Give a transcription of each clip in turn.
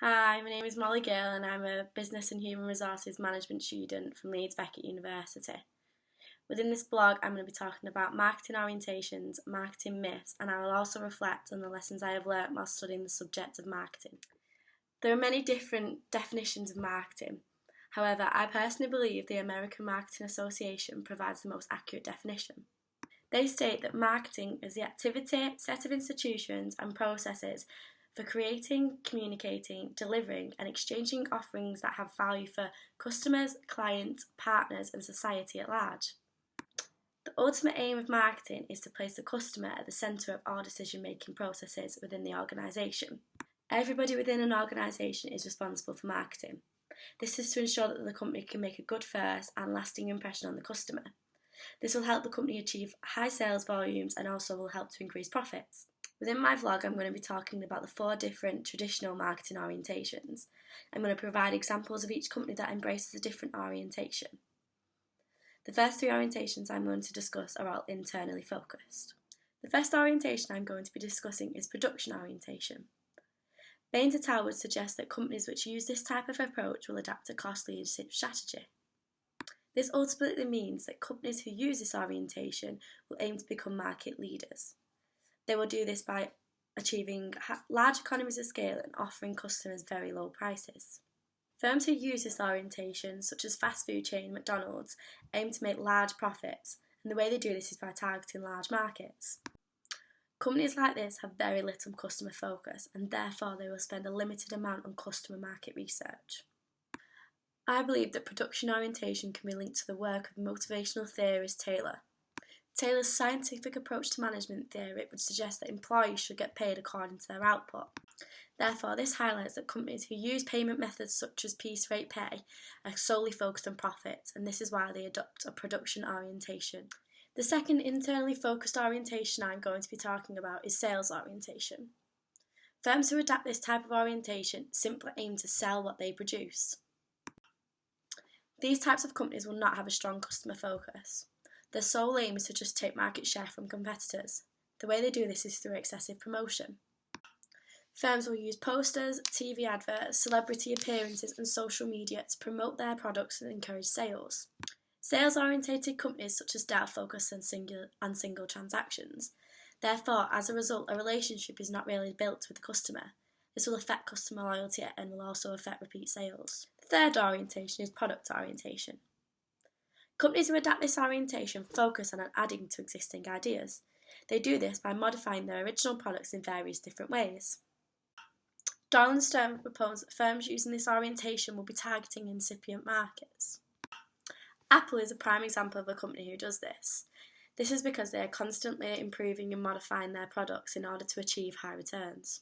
Hi, my name is Molly Gill and I'm a Business and Human Resources Management student from Leeds Beckett University. Within this blog I'm going to be talking about marketing orientations, marketing myths, and I will also reflect on the lessons I have learnt while studying the subject of marketing. There are many different definitions of marketing. However, I personally believe the American Marketing Association provides the most accurate definition. They state that marketing is the activity, set of institutions and processes for creating, communicating, delivering and exchanging offerings that have value for customers, clients, partners and society at large. The ultimate aim of marketing is to place the customer at the centre of all decision-making processes within the organisation. Everybody within an organisation is responsible for marketing. This is to ensure that the company can make a good first and lasting impression on the customer. This will help the company achieve high sales volumes and also will help to increase profits. Within my vlog, I'm going to be talking about the 4 different traditional marketing orientations. I'm going to provide examples of each company that embraces a different orientation. The first 3 orientations I'm going to discuss are all internally focused. The first orientation I'm going to be discussing is production orientation. Bain et al. Would suggest that companies which use this type of approach will adapt a cost leadership strategy. This ultimately means that companies who use this orientation will aim to become market leaders. They will do this by achieving large economies of scale and offering customers very low prices. Firms who use this orientation, such as fast food chain McDonald's, aim to make large profits, and the way they do this is by targeting large markets. Companies like this have very little customer focus, and therefore they will spend a limited amount on customer market research. I believe that production orientation can be linked to the work of motivational theorist Taylor. Taylor's scientific approach to management theory would suggest that employees should get paid according to their output. Therefore, this highlights that companies who use payment methods such as piece rate pay are solely focused on profits, and this is why they adopt a production orientation. The second internally focused orientation I'm going to be talking about is sales orientation. Firms who adapt this type of orientation simply aim to sell what they produce. These types of companies will not have a strong customer focus. Their sole aim is to just take market share from competitors. The way they do this is through excessive promotion. Firms will use posters, TV adverts, celebrity appearances and social media to promote their products and encourage sales. Sales-orientated companies such as Dell focus on single transactions. Therefore, as a result, a relationship is not really built with the customer. This will affect customer loyalty and will also affect repeat sales. The third orientation is product orientation. Companies who adapt this orientation focus on adding to existing ideas. They do this by modifying their original products in various different ways. Doyle and Stern propose that firms using this orientation will be targeting incipient markets. Apple is a prime example of a company who does this. This is because they are constantly improving and modifying their products in order to achieve high returns.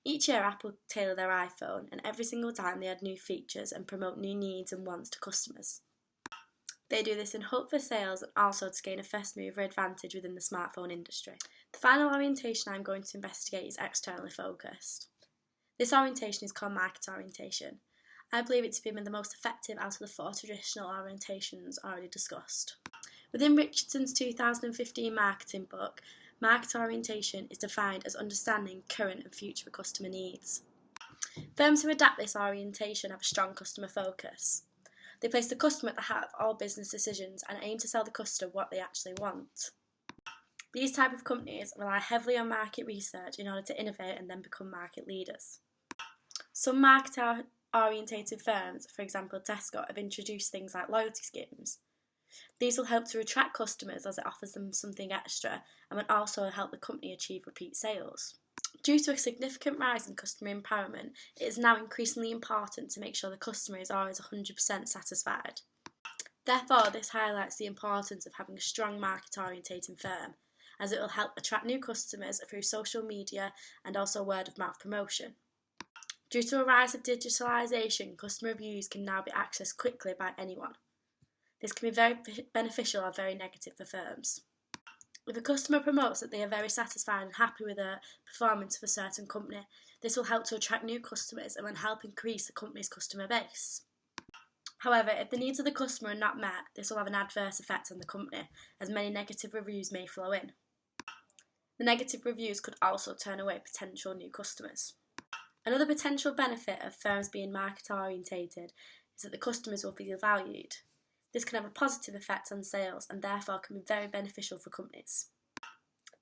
Each year Apple tailor their iPhone, and every single time they add new features and promote new needs and wants to customers. They do this in hope for sales and also to gain a first mover advantage within the smartphone industry. The final orientation I'm going to investigate is externally focused. This orientation is called market orientation. I believe it to be the most effective out of the 4 traditional orientations already discussed. Within Richardson's 2015 marketing book, market orientation is defined as understanding current and future customer needs. Firms who adapt this orientation have a strong customer focus. They place the customer at the heart of all business decisions and aim to sell the customer what they actually want. These type of companies rely heavily on market research in order to innovate and then become market leaders. Some market-orientated firms, for example Tesco, have introduced things like loyalty schemes. These will help to attract customers as it offers them something extra and will also help the company achieve repeat sales. Due to a significant rise in customer empowerment, it is now increasingly important to make sure the customer is always 100% satisfied. Therefore, this highlights the importance of having a strong market-orientated firm, as it will help attract new customers through social media and also word-of-mouth promotion. Due to a rise of digitalisation, customer reviews can now be accessed quickly by anyone. This can be very beneficial or very negative for firms. If a customer promotes that they are very satisfied and happy with the performance of a certain company, this will help to attract new customers and will help increase the company's customer base. However, if the needs of the customer are not met, this will have an adverse effect on the company, as many negative reviews may flow in. The negative reviews could also turn away potential new customers. Another potential benefit of firms being market orientated is that the customers will feel valued. This can have a positive effect on sales and therefore can be very beneficial for companies.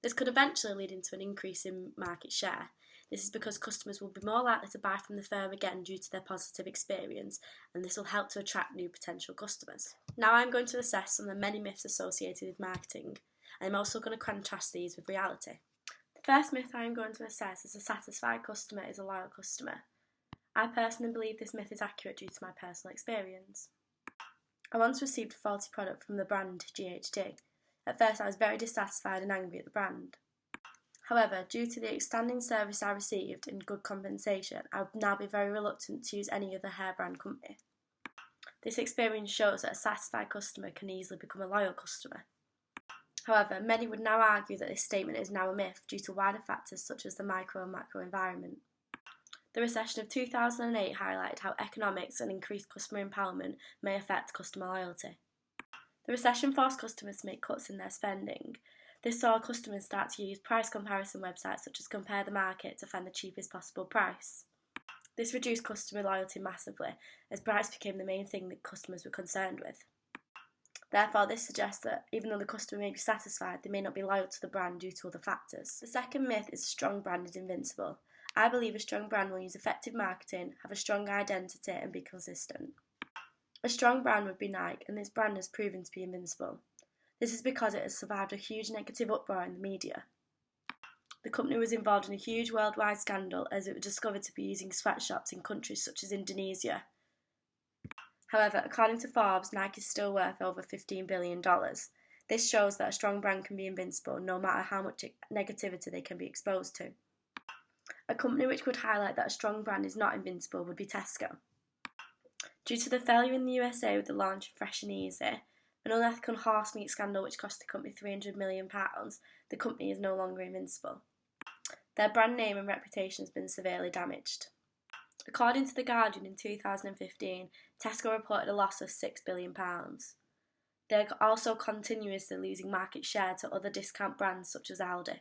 This could eventually lead into an increase in market share. This is because customers will be more likely to buy from the firm again due to their positive experience, and this will help to attract new potential customers. Now I'm going to assess some of the many myths associated with marketing, and I'm also going to contrast these with reality. The first myth I am going to assess is a satisfied customer is a loyal customer. I personally believe this myth is accurate due to my personal experience. I once received a faulty product from the brand GHD. At first I was very dissatisfied and angry at the brand. However, due to the outstanding service I received and good compensation, I would now be very reluctant to use any other hair brand company. This experience shows that a satisfied customer can easily become a loyal customer. However, many would now argue that this statement is now a myth due to wider factors such as the micro and macro environment. The recession of 2008 highlighted how economics and increased customer empowerment may affect customer loyalty. The recession forced customers to make cuts in their spending. This saw customers start to use price comparison websites such as Compare the Market to find the cheapest possible price. This reduced customer loyalty massively, as price became the main thing that customers were concerned with. Therefore, this suggests that even though the customer may be satisfied, they may not be loyal to the brand due to other factors. The second myth is a strong brand is invincible. I believe a strong brand will use effective marketing, have a strong identity and be consistent. A strong brand would be Nike, and this brand has proven to be invincible. This is because it has survived a huge negative uproar in the media. The company was involved in a huge worldwide scandal as it was discovered to be using sweatshops in countries such as Indonesia. However, according to Forbes, Nike is still worth over $15 billion. This shows that a strong brand can be invincible no matter how much negativity they can be exposed to. A company which would highlight that a strong brand is not invincible would be Tesco. Due to the failure in the USA with the launch of Fresh and Easy, an unethical horse meat scandal which cost the company £300 million, the company is no longer invincible. Their brand name and reputation has been severely damaged. According to The Guardian in 2015, Tesco reported a loss of £6 billion. They are also continuously losing market share to other discount brands such as Aldi.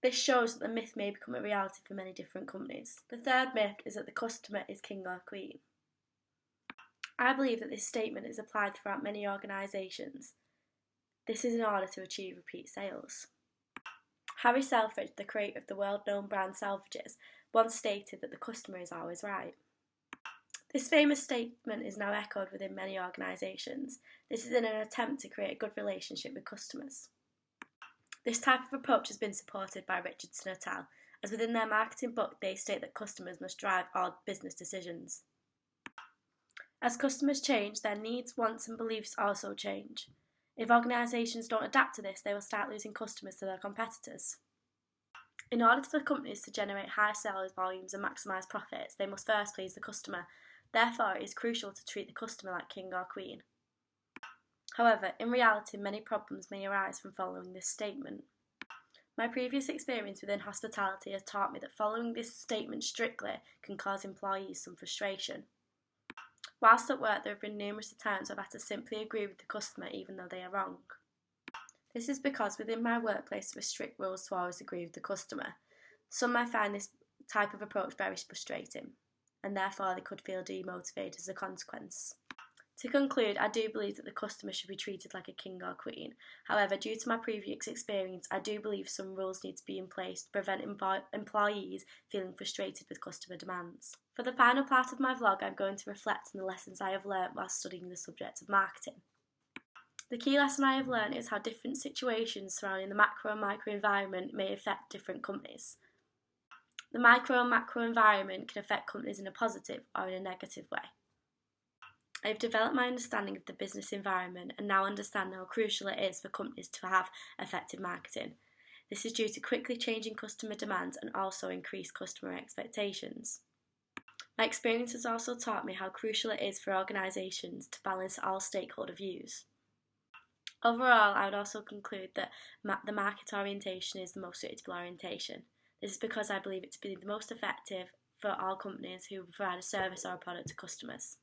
This shows that the myth may become a reality for many different companies. The third myth is that the customer is king or queen. I believe that this statement is applied throughout many organisations. This is in order to achieve repeat sales. Harry Selfridge, the creator of the world-known brand Selfridges, once stated that the customer is always right. This famous statement is now echoed within many organisations. This is in an attempt to create a good relationship with customers. This type of approach has been supported by Richardson et al., as within their marketing book they state that customers must drive all business decisions. As customers change, their needs, wants and beliefs also change. If organisations don't adapt to this, they will start losing customers to their competitors. In order for companies to generate high sales volumes and maximise profits, they must first please the customer. Therefore, it is crucial to treat the customer like king or queen. However, in reality, many problems may arise from following this statement. My previous experience within hospitality has taught me that following this statement strictly can cause employees some frustration. Whilst at work, there have been numerous times I've had to simply agree with the customer even though they are wrong. This is because within my workplace there are strict rules to always agree with the customer. Some might find this type of approach very frustrating, and therefore they could feel demotivated as a consequence. To conclude, I do believe that the customer should be treated like a king or queen. However, due to my previous experience, I do believe some rules need to be in place to prevent employees feeling frustrated with customer demands. For the final part of my vlog, I'm going to reflect on the lessons I have learnt while studying the subject of marketing. The key lesson I have learnt is how different situations surrounding the macro and micro environment may affect different companies. The micro and macro environment can affect companies in a positive or in a negative way. I have developed my understanding of the business environment and now understand how crucial it is for companies to have effective marketing. This is due to quickly changing customer demands and also increased customer expectations. My experience has also taught me how crucial it is for organisations to balance all stakeholder views. Overall, I would also conclude that the market orientation is the most suitable orientation. This is because I believe it to be the most effective for all companies who provide a service or a product to customers.